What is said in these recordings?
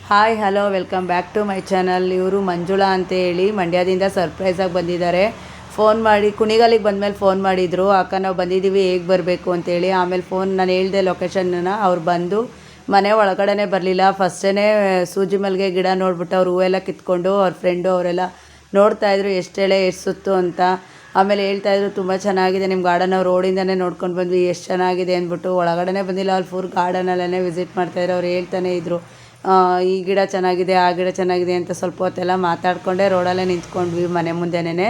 Hi hello welcome back to my channel. ಇವರು ಮಂಜುಳಾ ಅಂತೇಳಿ ಮಂಡ್ಯದಿಂದ ಸರ್ಪ್ರೈಸಾಗಿ ಬಂದಿದ್ದಾರೆ. ಫೋನ್ ಮಾಡಿ ಕುಣಿಗಲಿಗೆ ಬಂದಮೇಲೆ ಫೋನ್ ಮಾಡಿದರು, ಅಕ್ಕ ನಾವು ಬಂದಿದ್ದೀವಿ ಹೇಗೆ ಬರಬೇಕು ಅಂತೇಳಿ. ಆಮೇಲೆ ನಾನು ಹೇಳಿದೆ ಲೊಕೇಶನ್ನ. ಅವ್ರು ಬಂದು ಮನೆ ಒಳಗಡೆ ಬರಲಿಲ್ಲ. ಫಸ್ಟೇ ಸೂಜಿ ಮಲ್ಲಿಗೆ ಗಿಡ ನೋಡ್ಬಿಟ್ಟು ಅವ್ರು ಹೂವೆಲ್ಲ ಕಿತ್ಕೊಂಡು ಅವ್ರ ಫ್ರೆಂಡು ಅವರೆಲ್ಲ ನೋಡ್ತಾಯಿದ್ರು ಎಷ್ಟು ಎಳೆ ಎಷ್ಟು ಸುತ್ತು ಅಂತ. ಆಮೇಲೆ ಹೇಳ್ತಾಯಿದ್ರು ತುಂಬ ಚೆನ್ನಾಗಿದೆ ನಿಮ್ಮ ಗಾರ್ಡನ್. ಅವ್ರು ರೋಡಿಂದನೇ ನೋಡ್ಕೊಂಡು ಬಂದ್ವಿ, ಎಷ್ಟು ಚೆನ್ನಾಗಿದೆ ಅಂದ್ಬಿಟ್ಟು. ಒಳಗಡೆ ಬಂದಿಲ್ಲ, ಅಲ್ಲಿ ಫುಲ್ ಗಾರ್ಡನಲ್ಲೇ ವಿಸಿಟ್ ಮಾಡ್ತಾಯಿದ್ರು. ಅವ್ರು ಹೇಳ್ತಾನೆ ಇದ್ದರು ಈ ಗಿಡ ಚೆನ್ನಾಗಿದೆ ಆ ಗಿಡ ಚೆನ್ನಾಗಿದೆ ಅಂತ. ಸ್ವಲ್ಪ ಹೊತ್ತೆಲ್ಲ ಮಾತಾಡಿಕೊಂಡೇ ರೋಡಲ್ಲೇ ನಿಂತ್ಕೊಂಡ್ವಿ ಮನೆ ಮುಂದೆನೇ.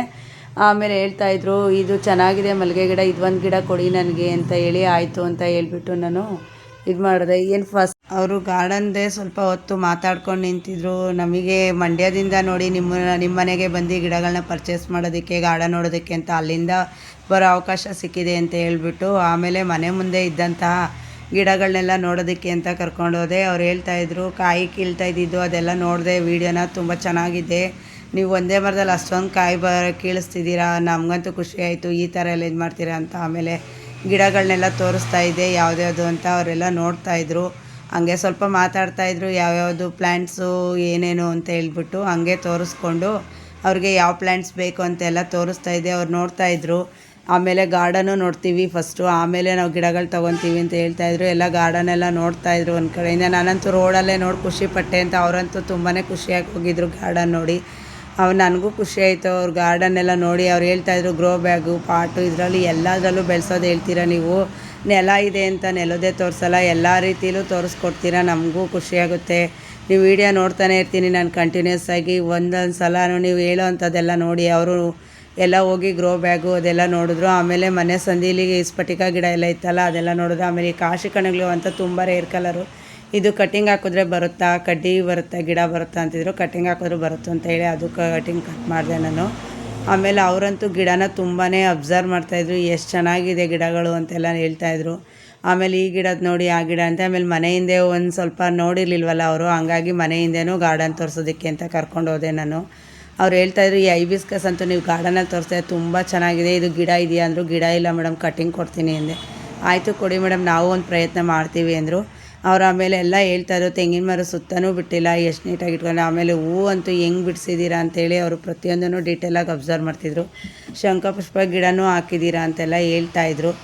ಆಮೇಲೆ ಹೇಳ್ತಾಯಿದ್ರು ಇದು ಚೆನ್ನಾಗಿದೆ ಮಲ್ಲಿಗೆ ಗಿಡ, ಇದೊಂದು ಗಿಡ ಕೊಡಿ ನನಗೆ ಅಂತ ಹೇಳಿ. ಆಯಿತು ಅಂತ ಹೇಳ್ಬಿಟ್ಟು ನಾನು ಇದು ಮಾಡಿದೆ. ಏನು ಫಸ್ಟ್ ಅವರು ಗಾರ್ಡನ್ದೇ ಸ್ವಲ್ಪ ಹೊತ್ತು ಮಾತಾಡ್ಕೊಂಡು ನಿಂತಿದ್ರು. ನಮಗೆ ಮಂಡ್ಯದಿಂದ ನೋಡಿ ನಿಮ್ಮ ಮನೆಗೆ ಬಂದು ಗಿಡಗಳನ್ನ ಪರ್ಚೇಸ್ ಮಾಡೋದಕ್ಕೆ ಗಾರ್ಡನ್ ನೋಡೋದಕ್ಕೆ ಅಂತ ಅಲ್ಲಿಂದ ಬರೋ ಅವಕಾಶ ಸಿಕ್ಕಿದೆ ಅಂತ ಹೇಳ್ಬಿಟ್ಟು ಆಮೇಲೆ ಮನೆ ಮುಂದೆ ಇದ್ದಂತಹ ಗಿಡಗಳನ್ನೆಲ್ಲ ನೋಡೋದಕ್ಕೆ ಅಂತ ಕರ್ಕೊಂಡೋದೆ. ಅವ್ರು ಹೇಳ್ತಾಯಿದ್ರು ಕಾಯಿ ಕೀಳ್ತಾ ಇದ್ದಿದ್ದು ಅದೆಲ್ಲ ನೋಡಿದೆ ವೀಡಿಯೋನ, ತುಂಬ ಚೆನ್ನಾಗಿದೆ. ನೀವು ಒಂದೇ ಮರದಲ್ಲಿ ಅಷ್ಟೊಂದು ಕಾಯಿ ಕೀಳಿಸ್ತಿದ್ದೀರಾ, ನಮಗಂತೂ ಖುಷಿ ಆಯಿತು, ಈ ಥರ ಎಲ್ಲ ಇದು ಮಾಡ್ತೀರಾ ಅಂತ. ಆಮೇಲೆ ಗಿಡಗಳನ್ನೆಲ್ಲ ತೋರಿಸ್ತಾ ಇದ್ದೆ ಯಾವುದ್ಯಾವುದು ಅಂತ. ಅವರೆಲ್ಲ ನೋಡ್ತಾಯಿದ್ರು, ಹಂಗೆ ಸ್ವಲ್ಪ ಮಾತಾಡ್ತಾಯಿದ್ರು ಯಾವ್ಯಾವುದು ಪ್ಲ್ಯಾಂಟ್ಸು ಏನೇನು ಅಂತ ಹೇಳ್ಬಿಟ್ಟು. ಹಂಗೆ ತೋರಿಸ್ಕೊಂಡು ಅವ್ರಿಗೆ ಯಾವ ಪ್ಲ್ಯಾಂಟ್ಸ್ ಬೇಕು ಅಂತೆಲ್ಲ ತೋರಿಸ್ತಾಯಿದ್ದೆ. ಅವ್ರು ನೋಡ್ತಾಯಿದ್ರು. ಆಮೇಲೆ ಗಾರ್ಡನ್ನು ನೋಡ್ತೀವಿ ಫಸ್ಟು, ಆಮೇಲೆ ನಾವು ಗಿಡಗಳು ತೊಗೊತೀವಿ ಅಂತ ಹೇಳ್ತಾಯಿದ್ರು. ಎಲ್ಲ ಗಾರ್ಡನೆಲ್ಲ ನೋಡ್ತಾಯಿದ್ರು ಒಂದು ಕಡೆಯಿಂದ. ನಾನಂತೂ ರೋಡಲ್ಲೇ ನೋಡಿ ಖುಷಿಪಟ್ಟೆ ಅಂತ. ಅವರಂತೂ ತುಂಬಾ ಖುಷಿಯಾಗಿ ಹೋಗಿದ್ರು ಗಾರ್ಡನ್ ನೋಡಿ. ನನಗೂ ಖುಷಿ ಆಯಿತು ಅವ್ರ ಗಾರ್ಡನ್ನೆಲ್ಲ ನೋಡಿ. ಅವ್ರು ಹೇಳ್ತಾಯಿದ್ರು ಗ್ರೋ ಬ್ಯಾಗು ಪಾಟು ಇದರಲ್ಲಿ ಎಲ್ಲದರಲ್ಲೂ ಬೆಳೆಸೋದು ಹೇಳ್ತೀರಾ ನೀವು, ನೆಲ ಇದೆ ಅಂತ ನೆಲದೇ ತೋರಿಸಲ್ಲ, ಎಲ್ಲ ರೀತಿಲೂ ತೋರಿಸ್ಕೊಡ್ತೀರಾ, ನಮಗೂ ಖುಷಿಯಾಗುತ್ತೆ. ನೀವು ವೀಡಿಯೋ ನೋಡ್ತಾನೆ ಇರ್ತೀನಿ ನಾನು ಕಂಟಿನ್ಯೂಸ್ ಆಗಿ. ಒಂದೊಂದು ಸಲ ನೀವು ಹೇಳೋ ಅಂಥದ್ದೆಲ್ಲ ನೋಡಿ ಅವರು ಎಲ್ಲ ಹೋಗಿ ಗ್ರೋ ಬ್ಯಾಗು ಅದೆಲ್ಲ ನೋಡಿದ್ರು. ಆಮೇಲೆ ಮನೆ ಸಂದಿಲಿ ಸ್ಫಟಿಕ ಗಿಡ ಎಲ್ಲ ಇತ್ತಲ್ಲ ಅದೆಲ್ಲ ನೋಡಿದ್ರು. ಆಮೇಲೆ ಈ ಕಾಶಿ ಕಣಗಳು ಅಂತ ತುಂಬ ರೇರ್ ಕಲರು, ಇದು ಕಟ್ಟಿಂಗ್ ಹಾಕಿದ್ರೆ ಬರುತ್ತಾ, ಕಡ್ಡಿ ಬರುತ್ತಾ, ಗಿಡ ಬರುತ್ತಾ ಅಂತಿದ್ರು. ಕಟ್ಟಿಂಗ್ ಹಾಕಿದ್ರು ಬರುತ್ತೆ ಅಂತ ಹೇಳಿ ಅದು ಕಟಿಂಗ್ ಕಟ್ ಮಾಡಿದೆ ನಾನು. ಆಮೇಲೆ ಅವರಂತೂ ಗಿಡನ ತುಂಬಾ ಅಬ್ಸರ್ವ್ ಮಾಡ್ತಾಯಿದ್ರು, ಎಷ್ಟು ಚೆನ್ನಾಗಿದೆ ಗಿಡಗಳು ಅಂತೆಲ್ಲ ಹೇಳ್ತಾಯಿದ್ರು. ಆಮೇಲೆ ಈ ಗಿಡದ ನೋಡಿ ಆ ಗಿಡ ಅಂತ. ಆಮೇಲೆ ಮನೆ ಹಿಂದೆ ಒಂದು ಸ್ವಲ್ಪ ನೋಡಿರಲಿಲ್ವಲ್ಲ ಅವರು, ಹಂಗಾಗಿ ಮನೆ ಹಿಂದೆನೂ ಗಾರ್ಡನ್ ತೋರಿಸೋದಕ್ಕೆ ಅಂತ ಕರ್ಕೊಂಡು ಹೋದೆ ನಾನು. ಅವ್ರು ಹೇಳ್ತಾಯಿದ್ರು ಈ ಐಬಿಸ್ಕಸ್ ಅಂತೂ ನೀವು ಗಾರ್ಡನಲ್ಲಿ ತೋರಿಸ್ತಾ ತುಂಬ ಚೆನ್ನಾಗಿದೆ, ಇದು ಗಿಡ ಇದೆಯಾ ಅಂದರು. ಗಿಡ ಇಲ್ಲ ಮೇಡಮ್ ಕಟಿಂಗ್ ಕೊಡ್ತೀನಿ ಅಂದೆ. ಆಯಿತು ಕೊಡಿ ಮೇಡಮ್ ನಾವು ಒಂದು ಪ್ರಯತ್ನ ಮಾಡ್ತೀವಿ ಅಂದರು. ಅವ್ರು ಆಮೇಲೆ ಎಲ್ಲ ಹೇಳ್ತಾಯಿದ್ರು ತೆಂಗಿನ ಮರ ಸುತ್ತನೂ ಬಿಟ್ಟಿಲ್ಲ, ಎಷ್ಟು ನೀಟಾಗಿ ಇಟ್ಕೊಂಡು. ಆಮೇಲೆ ಹೂವು ಅಂತೂ ಹೆಂಗೆ ಬಿಡಿಸಿದ್ದೀರಾ ಅಂತೇಳಿ ಅವರು ಪ್ರತಿಯೊಂದನ್ನು ಡೀಟೇಲಾಗಿ ಅಬ್ಸರ್ವ್ ಮಾಡ್ತಿದ್ರು. ಶಂಖಪುಷ್ಪ ಗಿಡನೂ ಹಾಕಿದ್ದೀರಾ ಅಂತೆಲ್ಲ ಹೇಳ್ತಾಯಿದ್ರು.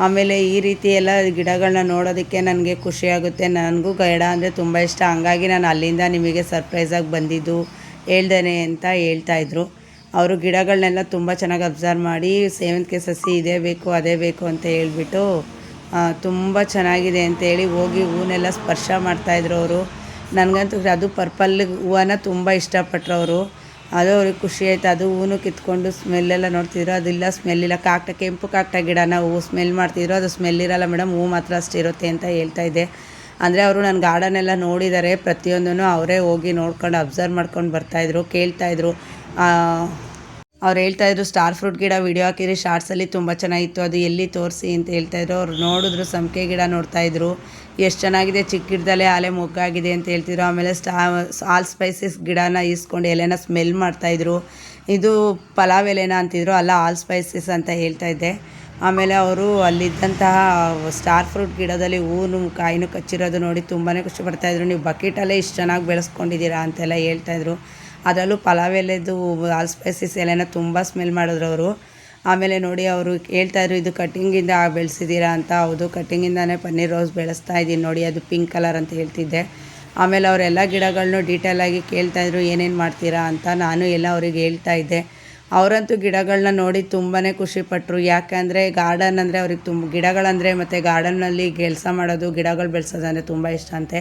ಆಮೇಲೆ ಈ ರೀತಿ ಎಲ್ಲ ಗಿಡಗಳನ್ನ ನೋಡೋದಕ್ಕೆ ನನಗೆ ಖುಷಿಯಾಗುತ್ತೆ. ನನಗೂ ಗಿಡ ಅಂದರೆ ತುಂಬ ಇಷ್ಟ, ಹಂಗಾಗಿ ನಾನು ಅಲ್ಲಿಂದ ನಿಮಗೆ ಸರ್ಪ್ರೈಸಾಗಿ ಬಂದಿದ್ದು ಹೇಳ್ದೇನೆ ಅಂತ ಹೇಳ್ತಾಯಿದ್ರು. ಅವರು ಗಿಡಗಳನ್ನೆಲ್ಲ ತುಂಬ ಚೆನ್ನಾಗಿ ಅಬ್ಸರ್ವ್ ಮಾಡಿ ಸೇವಂತಿಗೆ ಸಸಿ ಇದೇ ಬೇಕು ಅದೇ ಬೇಕು ಅಂತ ಹೇಳ್ಬಿಟ್ಟು ತುಂಬ ಚೆನ್ನಾಗಿದೆ ಅಂತೇಳಿ ಹೋಗಿ ಹೂವನ್ನೆಲ್ಲ ಸ್ಪರ್ಶ ಮಾಡ್ತಾಯಿದ್ರು ಅವರು. ನನಗಂತೂ ಅದು ಪರ್ಪಲ್ ಹೂವನ್ನ ತುಂಬ ಇಷ್ಟಪಟ್ಟರು ಅವರು. ಅದು ಅವ್ರಿಗೆ ಖುಷಿ ಆಯಿತು. ಅದು ಹೂವು ಕಿತ್ಕೊಂಡು ಸ್ಮೆಲ್ಲೆಲ್ಲ ನೋಡ್ತಿದ್ರು, ಅದಿಲ್ಲ ಸ್ಮೆಲ್ಲಿಲ್ಲ. ಕೆಂಪು ಕಾಕ್ಟ ಗಿಡನ ಹೂವು ಸ್ಮೆಲ್ ಮಾಡ್ತಿದ್ರು, ಅದು ಸ್ಮೆಲ್ ಇರೋಲ್ಲ ಮೇಡಮ್, ಹೂವು ಮಾತ್ರ ಅಷ್ಟಿರುತ್ತೆ ಅಂತ ಹೇಳ್ತಾಯಿದ್ದೆ. ಅಂದರೆ ಅವರು ನನ್ನ ಗಾರ್ಡನೆಲ್ಲ ನೋಡಿದ್ದಾರೆ, ಪ್ರತಿಯೊಂದೂ ಅವರೇ ಹೋಗಿ ನೋಡ್ಕೊಂಡು ಅಬ್ಸರ್ವ್ ಮಾಡ್ಕೊಂಡು ಬರ್ತಾಯಿದ್ರು, ಕೇಳ್ತಾಯಿದ್ರು. ಅವ್ರು ಹೇಳ್ತಾಯಿದ್ರು ಸ್ಟಾರ್ ಫ್ರೂಟ್ ಗಿಡ ವೀಡಿಯೋ ಹಾಕಿರಿ ಶಾರ್ಟ್ಸಲ್ಲಿ ತುಂಬ ಚೆನ್ನಾಗಿತ್ತು, ಅದು ಎಲ್ಲಿ ತೋರಿಸಿ ಅಂತ ಹೇಳ್ತಾಯಿದ್ರು. ಅವ್ರು ನೋಡಿದ್ರು ಸಂಪಿಗೆ ಗಿಡ ನೋಡ್ತಾಯಿದ್ರು, ಎಷ್ಟು ಚೆನ್ನಾಗಿದೆ, ಚಿಕ್ಕ ಗಿಡದಲ್ಲೇ ಆಲೆ ಮೊಗ್ಗಾಗಿದೆ ಅಂತ ಹೇಳ್ತಿದ್ರು. ಆಮೇಲೆ ಆಲ್ ಸ್ಪೈಸಸ್ ಗಿಡನ ಈಸ್ಕೊಂಡು ಎಲೆನ ಸ್ಮೆಲ್ ಮಾಡ್ತಾಯಿದ್ರು. ಇದು ಪಲಾವ್ ಎಲೆನ ಅಂತಿದ್ರು, ಅಲ್ಲ ಆಲ್ ಸ್ಪೈಸಸ್ ಅಂತ ಹೇಳ್ತಾಯಿದ್ದೆ. ಆಮೇಲೆ ಅವರು ಅಲ್ಲಿದ್ದಂತಹ ಸ್ಟಾರ್ ಫ್ರೂಟ್ ಗಿಡದಲ್ಲಿ ಹೂವು ಕಾಯಿನೂ ಕಚ್ಚಿರೋದು ನೋಡಿ ತುಂಬಾ ಖುಷಿ ಪಡ್ತಾಯಿದ್ರು. ನೀವು ಬಕೆಟಲ್ಲೇ ಇಷ್ಟು ಚೆನ್ನಾಗಿ ಬೆಳೆಸ್ಕೊಂಡಿದ್ದೀರಾ ಅಂತೆಲ್ಲ ಹೇಳ್ತಾಯಿದ್ರು. ಅದರಲ್ಲೂ ಪಲಾವ್ ಎಲೆದು ಆಲ್ ಸ್ಪೈಸಸ್ ಎಲೆನ ತುಂಬ ಸ್ಮೆಲ್ ಮಾಡಿದ್ರು ಅವರು. ಆಮೇಲೆ ನೋಡಿ ಅವರು ಹೇಳ್ತಾಯಿದ್ರು ಇದು ಕಟ್ಟಿಂಗಿಂದ ಬೆಳೆಸಿದ್ದೀರಾ ಅಂತ. ಹೌದು ಕಟ್ಟಿಂಗಿಂದನೇ ಪನ್ನೀರ್ ರೋಸ್ ಬೆಳೆಸ್ತಾ ಇದ್ದೀನಿ ನೋಡಿ, ಅದು ಪಿಂಕ್ ಕಲರ್ ಅಂತ ಹೇಳ್ತಿದ್ದೆ. ಆಮೇಲೆ ಅವರೆಲ್ಲ ಗಿಡಗಳನ್ನೂ ಡೀಟೇಲಾಗಿ ಕೇಳ್ತಾಯಿದ್ರು ಏನೇನು ಮಾಡ್ತೀರಾ ಅಂತ. ನಾನು ಎಲ್ಲ ಅವ್ರಿಗೆ ಹೇಳ್ತಾಯಿದ್ದೆ. ಅವರಂತೂ ಗಿಡಗಳನ್ನ ನೋಡಿ ತುಂಬಾ ಖುಷಿಪಟ್ಟರು. ಯಾಕಂದರೆ ಗಾರ್ಡನ್ ಅಂದರೆ ಅವ್ರಿಗೆ ಗಿಡಗಳಂದರೆ ಮತ್ತು ಗಾರ್ಡನ್ನಲ್ಲಿ ಕೆಲಸ ಮಾಡೋದು ಗಿಡಗಳು ಬೆಳೆಸೋದಂದರೆ ತುಂಬ ಇಷ್ಟ ಅಂತೆ.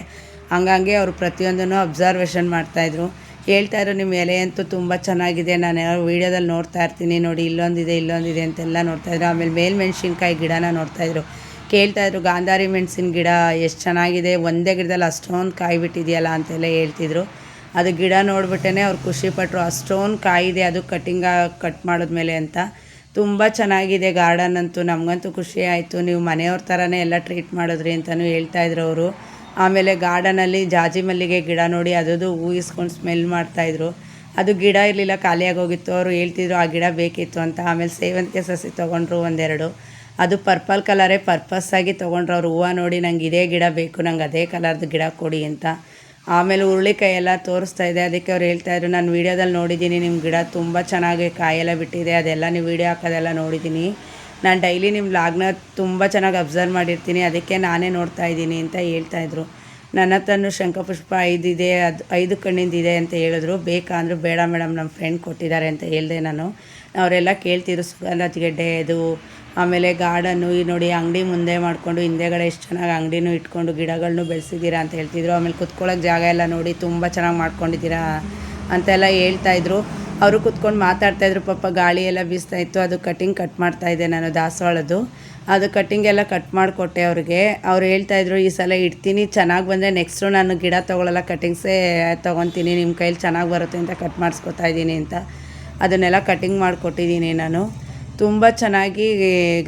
ಹಂಗಾಗಿ ಅವರು ಪ್ರತಿಯೊಂದನ್ನು ಅಬ್ಸರ್ವೇಷನ್ ಮಾಡ್ತಾಯಿದ್ರು. ಹೇಳ್ತಾಯಿದ್ರು ನಿಮ್ಮ ಎಲೆ ಅಂತೂ ತುಂಬ ಚೆನ್ನಾಗಿದೆ, ನಾನು ವೀಡಿಯೋದಲ್ಲಿ ನೋಡ್ತಾ ಇರ್ತೀನಿ ನೋಡಿ, ಇಲ್ಲೊಂದಿದೆ ಅಂತೆಲ್ಲ ನೋಡ್ತಾಯಿದ್ರು. ಆಮೇಲೆ ಮೆಣಸಿನ್ಕಾಯಿ ಗಿಡನ ನೋಡ್ತಾಯಿದ್ರು, ಕೇಳ್ತಾಯಿದ್ರು ಗಾಂಧಾರಿ ಮೆಣಸಿನ ಗಿಡ ಎಷ್ಟು ಚೆನ್ನಾಗಿದೆ, ಒಂದೇ ಗಿಡದಲ್ಲಿ ಅಷ್ಟೊಂದು ಕಾಯಿ ಬಿಟ್ಟಿದೆಯಲ್ಲ ಅಂತೆಲ್ಲ ಹೇಳ್ತಿದ್ರು. ಅದು ಗಿಡ ನೋಡ್ಬಿಟ್ಟೇ ಅವ್ರು ಖುಷಿಪಟ್ಟರು, ಅಷ್ಟೊಂದು ಕಾಯಿದೆ ಅದು ಕಟ್ ಮಾಡಿದ್ಮೇಲೆ ಅಂತ. ತುಂಬ ಚೆನ್ನಾಗಿದೆ ಗಾರ್ಡನ್ ಅಂತೂ, ನಮಗಂತೂ ಖುಷಿ ಆಯಿತು, ನೀವು ಮನೆಯವ್ರ ಥರನೇ ಎಲ್ಲ ಟ್ರೀಟ್ ಮಾಡಿದ್ರಿ ಅಂತಲೂ ಹೇಳ್ತಾಯಿದ್ರು ಅವರು. ಆಮೇಲೆ ಗಾರ್ಡನಲ್ಲಿ ಜಾಜಿ ಮಲ್ಲಿಗೆ ಗಿಡ ನೋಡಿ ಅದು ಹೂ ಇಸ್ಕೊಂಡು ಸ್ಮೆಲ್ ಮಾಡ್ತಾಯಿದ್ರು. ಅದು ಗಿಡ ಇರಲಿಲ್ಲ, ಖಾಲಿಯಾಗಿ ಹೋಗಿತ್ತು. ಅವರು ಹೇಳ್ತಿದ್ರು ಆ ಗಿಡ ಬೇಕಿತ್ತು ಅಂತ. ಆಮೇಲೆ ಸೇವಂತಿಗೆ ಸಸಿ ತೊಗೊಂಡ್ರು ಒಂದೆರಡು, ಅದು ಪರ್ಪಲ್ ಕಲರೇ ಪರ್ಪಸ್ಸಾಗಿ ತೊಗೊಂಡ್ರು. ಅವ್ರು ಹೂವು ನೋಡಿ ನಂಗೆ ಇದೇ ಗಿಡ ಬೇಕು, ನಂಗೆ ಅದೇ ಕಲರ್ದು ಗಿಡ ಕೊಡಿ ಅಂತ. ಆಮೇಲೆ ಹುರುಳಿಕಾಯಿ ಎಲ್ಲ ತೋರಿಸ್ತಾ ಇದೆ. ಅದಕ್ಕೆ ಅವ್ರು ಹೇಳ್ತಾಯಿದ್ರು, ನಾನು ವೀಡಿಯೋದಲ್ಲಿ ನೋಡಿದ್ದೀನಿ ನಿಮ್ಮ ಗಿಡ ತುಂಬ ಚೆನ್ನಾಗಿ ಕಾಯೆಲ್ಲ ಬಿಟ್ಟಿದೆ, ಅದೆಲ್ಲ ನೀವು ವೀಡಿಯೋ ಹಾಕೋದೆಲ್ಲ ನೋಡಿದ್ದೀನಿ. ನಾನು ಡೈಲಿ ನಿಮ್ಮ ವ್ಲಾಗ್ನ ತುಂಬ ಚೆನ್ನಾಗಿ ಅಬ್ಸರ್ವ್ ಮಾಡಿರ್ತೀನಿ, ಅದಕ್ಕೆ ನಾನೇ ನೋಡ್ತಾ ಇದ್ದೀನಿ ಅಂತ ಹೇಳ್ತಾಯಿದ್ರು. ನನ್ನ ಹತ್ರನೂ ಶಂಖಪುಷ್ಪ 5 ಇದೆ, ಅದು 5 ಕಣ್ಣಿಂದಿದೆ ಅಂತ ಹೇಳಿದ್ರು. ಬೇಕಾ ಅಂದರು. ಬೇಡ ಮೇಡಮ್, ನಮ್ಮ ಫ್ರೆಂಡ್ ಕೊಟ್ಟಿದ್ದಾರೆ ಅಂತ ಹೇಳಿದೆ ನಾನು. ಅವರೆಲ್ಲ ಕೇಳ್ತಿದ್ರು ಸುಗಂಧದ ಗೆಡ್ಡೆ ಇದು, ಆಮೇಲೆ ಗಾರ್ಡನ್ನು ಈ ನೋಡಿ ಅಂಗಡಿ ಮುಂದೆ ಮಾಡಿಕೊಂಡು ಹಿಂದೆಗಡೆ ಎಷ್ಟು ಚೆನ್ನಾಗಿ ಅಂಗಡಿನೂ ಇಟ್ಕೊಂಡು ಗಿಡಗಳನ್ನೂ ಬೆಳೆಸಿದ್ದೀರಾ ಅಂತ ಹೇಳ್ತಿದ್ರು. ಆಮೇಲೆ ಕುತ್ಕೊಳ್ಳೋಕೆ ಜಾಗ ಎಲ್ಲ ನೋಡಿ ತುಂಬ ಚೆನ್ನಾಗಿ ಮಾಡ್ಕೊಂಡಿದ್ದೀರಾ ಅಂತೆಲ್ಲ ಹೇಳ್ತಾಯಿದ್ರು. ಅವರು ಕುತ್ಕೊಂಡು ಮಾತಾಡ್ತಾಯಿದ್ರು. ಪಾಪ ಗಾಳಿ ಎಲ್ಲ ಬೀಸ್ತಾಯಿತ್ತು. ಅದು ಕಟ್ ಮಾಡ್ತಾಯಿದ್ದೆ ನಾನು ದಾಸವಾಳದ್ದು. ಅದು ಕಟ್ಟಿಂಗ್ ಎಲ್ಲ ಕಟ್ ಮಾಡಿಕೊಟ್ಟೆ ಅವ್ರಿಗೆ. ಅವ್ರು ಹೇಳ್ತಾಯಿದ್ರು, ಈ ಸಲ ಇಡ್ತೀನಿ, ಚೆನ್ನಾಗಿ ಬಂದರೆ ನೆಕ್ಸ್ಟು ನಾನು ಗಿಡ ತೊಗೊಳ್ಳಲ್ಲ, ಕಟ್ಟಿಂಗ್ಸೇ ತೊಗೊತೀನಿ, ನಿಮ್ಮ ಕೈಲಿ ಚೆನ್ನಾಗಿ ಬರುತ್ತೆ ಅಂತ ಕಟ್ ಮಾಡಿಸ್ಕೊತಾ ಇದ್ದೀನಿ ಅಂತ ಅದನ್ನೆಲ್ಲ ಕಟ್ಟಿಂಗ್ ಮಾಡಿಕೊಟ್ಟಿದ್ದೀನಿ ನಾನು. ತುಂಬ ಚೆನ್ನಾಗಿ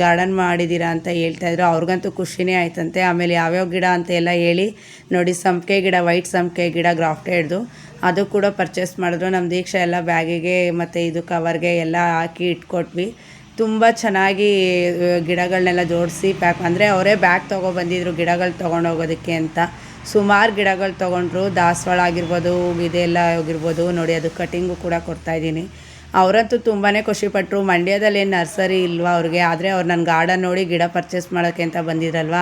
ಗಾರ್ಡನ್ ಮಾಡಿದ್ದೀರಾ ಅಂತ ಹೇಳ್ತಾಯಿದ್ರು. ಅವ್ರಿಗಂತೂ ಖುಷಿನೇ ಆಯ್ತಂತೆ. ಆಮೇಲೆ ಯಾವ್ಯಾವ ಗಿಡ ಅಂತ ಎಲ್ಲ ಹೇಳಿ ನೋಡಿ, ಸಂಪಿಗೆ ಗಿಡ, ವೈಟ್ ಸಂಪಿಗೆ ಗಿಡ ಗ್ರಾಫ್ಟೆಡ್ದು, ಅದು ಕೂಡ ಪರ್ಚೇಸ್ ಮಾಡಿದ್ರು. ನಮ್ಮ ದೀಕ್ಷಾ ಎಲ್ಲ ಬ್ಯಾಗಿಗೆ ಮತ್ತು ಇದು ಕವರ್ಗೆ ಎಲ್ಲ ಹಾಕಿ ಇಟ್ಕೊಟ್ವಿ. ತುಂಬ ಚೆನ್ನಾಗಿ ಗಿಡಗಳನ್ನೆಲ್ಲ ಜೋಡಿಸಿ ಪ್ಯಾಕ್, ಅಂದರೆ ಅವರೇ ಬ್ಯಾಗ್ ತೊಗೊಬಂದಿದ್ರು ಗಿಡಗಳು ತೊಗೊಂಡೋಗೋದಕ್ಕೆ ಅಂತ. ಸುಮಾರು ಗಿಡಗಳು ತೊಗೊಂಡ್ರು. ದಾಸವಾಳ ಆಗಿರ್ಬೋದು, ಇದೆಲ್ಲ ಆಗಿರ್ಬೋದು ನೋಡಿ. ಅದು ಕಟಿಂಗು ಕೂಡ ಕೊಡ್ತಾಯಿದ್ದೀನಿ. ಅವರಂತೂ ತುಂಬಾ ಖುಷಿಪಟ್ಟರು. ಮಂಡ್ಯದಲ್ಲಿ ಏನು ನರ್ಸರಿ ಇಲ್ವಾ ಅವ್ರಿಗೆ, ಆದರೆ ಅವ್ರು ನನ್ನ ಗಾರ್ಡನ್ ನೋಡಿ ಗಿಡ ಪರ್ಚೇಸ್ ಮಾಡೋಕ್ಕೆ ಅಂತ ಬಂದಿದ್ರಲ್ವ,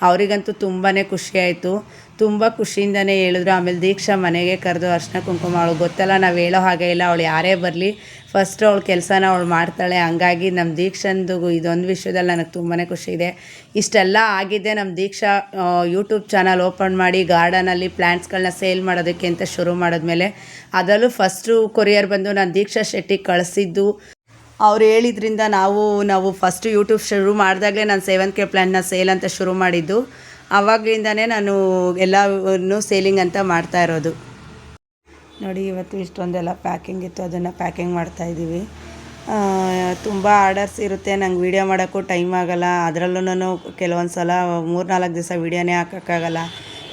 ಅವರಿಗಂತೂ ತುಂಬಾ ಖುಷಿ ಆಯಿತು. ತುಂಬ ಖುಷಿಯಿಂದನೇ ಹೇಳಿದ್ರು. ಆಮೇಲೆ ದೀಕ್ಷಾ ಮನೆಗೆ ಕರೆದು ಅರ್ಶಿನ ಕುಂಕುಮ, ಅವಳಿಗೆ ಗೊತ್ತಲ್ಲ ನಾವು ಹೇಳೋ ಹಾಗೆ ಇಲ್ಲ, ಅವಳು ಯಾರೇ ಬರಲಿ ಫಸ್ಟು ಅವಳ ಕೆಲಸನ ಅವಳು ಮಾಡ್ತಾಳೆ. ಹಂಗಾಗಿ ನಮ್ಮ ದೀಕ್ಷಂದು ಇದೊಂದು ವಿಷಯದಲ್ಲಿ ನನಗೆ ತುಂಬಾ ಖುಷಿ ಇದೆ. ಇಷ್ಟೆಲ್ಲ ಆಗಿದ್ದೆ ನಮ್ಮ ದೀಕ್ಷಾ ಯೂಟ್ಯೂಬ್ ಚಾನಲ್ ಓಪನ್ ಮಾಡಿ ಗಾರ್ಡನಲ್ಲಿ ಪ್ಲ್ಯಾಂಟ್ಸ್ಗಳನ್ನ ಸೇಲ್ ಮಾಡೋದಕ್ಕೆ ಅಂತ ಶುರು ಮಾಡಿದ್ಮೇಲೆ, ಅದರಲ್ಲೂ ಫಸ್ಟು ಕೊರಿಯರ್ ಬಂದು ನಾನು ದೀಕ್ಷಾ ಶೆಟ್ಟಿಗೆ ಕಳಿಸಿದ್ದು. ಅವ್ರು ಹೇಳಿದ್ರಿಂದ ನಾವು ಫಸ್ಟು ಯೂಟ್ಯೂಬ್ ಶುರು ಮಾಡಿದಾಗಲೇ ನಾನು ಸೇವಂತಿಗೆ ಪ್ಲ್ಯಾಂಟ್ನ ಸೇಲ್ ಅಂತ ಶುರು ಮಾಡಿದ್ದು. ಆವಾಗಲಿಂದನೇ ನಾನು ಎಲ್ಲವನ್ನೂ ಸೇಲಿಂಗ್ ಅಂತ ಮಾಡ್ತಾ ಇರೋದು. ನೋಡಿ, ಇವತ್ತು ಇಷ್ಟೊಂದೆಲ್ಲ ಪ್ಯಾಕಿಂಗ್ ಇತ್ತು, ಅದನ್ನು ಪ್ಯಾಕಿಂಗ್ ಮಾಡ್ತಾಯಿದ್ದೀವಿ. ತುಂಬ ಆರ್ಡರ್ಸ್ ಇರುತ್ತೆ, ನಂಗೆ ವೀಡಿಯೋ ಮಾಡೋಕ್ಕೂ ಟೈಮ್ ಆಗೋಲ್ಲ. ಅದರಲ್ಲೂ ಕೆಲವೊಂದು ಸಲ 3-4 ದಿವಸ ವೀಡಿಯೋನೇ ಹಾಕೋಕ್ಕಾಗಲ್ಲ.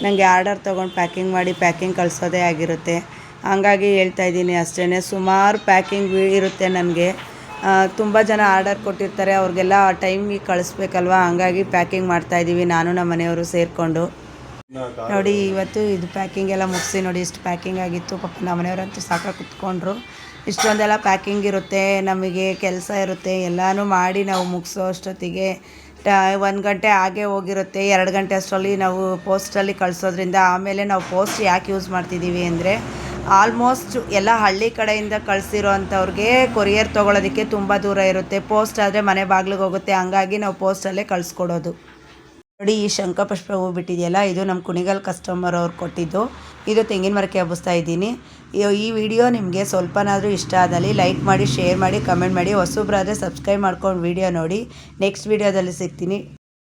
ನನಗೆ ಆರ್ಡರ್ ತೊಗೊಂಡು ಪ್ಯಾಕಿಂಗ್ ಮಾಡಿ ಪ್ಯಾಕಿಂಗ್ ಕಳಿಸೋದೇ ಆಗಿರುತ್ತೆ. ಹಂಗಾಗಿ ಹೇಳ್ತಾಯಿದ್ದೀನಿ ಅಷ್ಟೇ. ಸುಮಾರು ಪ್ಯಾಕಿಂಗ್ ಇರುತ್ತೆ ನನಗೆ. ತುಂಬ ಜನ ಆರ್ಡರ್ ಕೊಟ್ಟಿರ್ತಾರೆ, ಅವ್ರಿಗೆಲ್ಲ ಟೈಮಿಗೆ ಕಳಿಸ್ಬೇಕಲ್ವ, ಹಂಗಾಗಿ ಪ್ಯಾಕಿಂಗ್ ಮಾಡ್ತಾಯಿದ್ದೀವಿ ನಾನು ನಮ್ಮ ಮನೆಯವರು ಸೇರಿಕೊಂಡು. ನೋಡಿ, ಇವತ್ತು ಇದು ಪ್ಯಾಕಿಂಗ್ ಎಲ್ಲ ಮುಗಿಸಿ ನೋಡಿ ಇಷ್ಟು ಪ್ಯಾಕಿಂಗ್ ಆಗಿತ್ತು. ಪಾಪ ನಮ್ಮ ಮನೆಯವರಂತೂ ಸಾಕಾಗಿ ಕುತ್ಕೊಂಡ್ರು. ಇಷ್ಟೊಂದೆಲ್ಲ ಪ್ಯಾಕಿಂಗ್ ಇರುತ್ತೆ, ನಮಗೆ ಕೆಲಸ ಇರುತ್ತೆ, ಎಲ್ಲನೂ ಮಾಡಿ ನಾವು ಮುಗಿಸೋ ಅಷ್ಟೊತ್ತಿಗೆ 1 ಗಂಟೆ ಆಗೇ ಹೋಗಿರುತ್ತೆ. 2 ಗಂಟೆ ಅಷ್ಟರಲ್ಲಿ ನಾವು ಪೋಸ್ಟಲ್ಲಿ ಕಳಿಸೋದ್ರಿಂದ, ಆಮೇಲೆ ನಾವು ಪೋಸ್ಟ್ ಯಾಕೆ ಯೂಸ್ ಮಾಡ್ತಿದ್ದೀವಿ ಅಂದರೆ, ಆಲ್ಮೋಸ್ಟ್ ಎಲ್ಲ ಹಳ್ಳಿ ಕಡೆಯಿಂದ ಕಳಿಸಿರೋ ಅಂಥವ್ರಿಗೆ ಕೊರಿಯರ್ ತೊಗೊಳೋದಕ್ಕೆ ತುಂಬ ದೂರ ಇರುತ್ತೆ. ಪೋಸ್ಟ್ ಆದರೆ ಮನೆ ಬಾಗಿಲಿಗೆ ಹೋಗುತ್ತೆ, ಹಂಗಾಗಿ ನಾವು ಪೋಸ್ಟಲ್ಲೇ ಕಳಿಸ್ಕೊಡೋದು. ನೋಡಿ, ಈ ಶಂಖಪುಷ್ಪ ಹೂ ಬಿಟ್ಟಿದೆಯಲ್ಲ, ಇದು ನಮ್ಮ ಕುಣಿಗಲ್ ಕಸ್ಟಮರ್ ಅವ್ರು ಕೊಟ್ಟಿದ್ದು. ಇದು ತೆಂಗಿನ ಮರಕ್ಕೆ ಹಬ್ಬಿಸ್ತಾ ಇದ್ದೀನಿ. ಈ ವಿಡಿಯೋ ನಿಮಗೆ ಸ್ವಲ್ಪನಾದರೂ ಇಷ್ಟ ಆದಲ್ಲಿ ಲೈಕ್ ಮಾಡಿ, ಶೇರ್ ಮಾಡಿ, ಕಮೆಂಟ್ ಮಾಡಿ. ಹೊಸಬ್ರಾದರೆ ಸಬ್ಸ್ಕ್ರೈಬ್ ಮಾಡ್ಕೊಂಡು ವಿಡಿಯೋ ನೋಡಿ. ನೆಕ್ಸ್ಟ್ ವಿಡಿಯೋದಲ್ಲಿ ಸಿಗ್ತೀನಿ.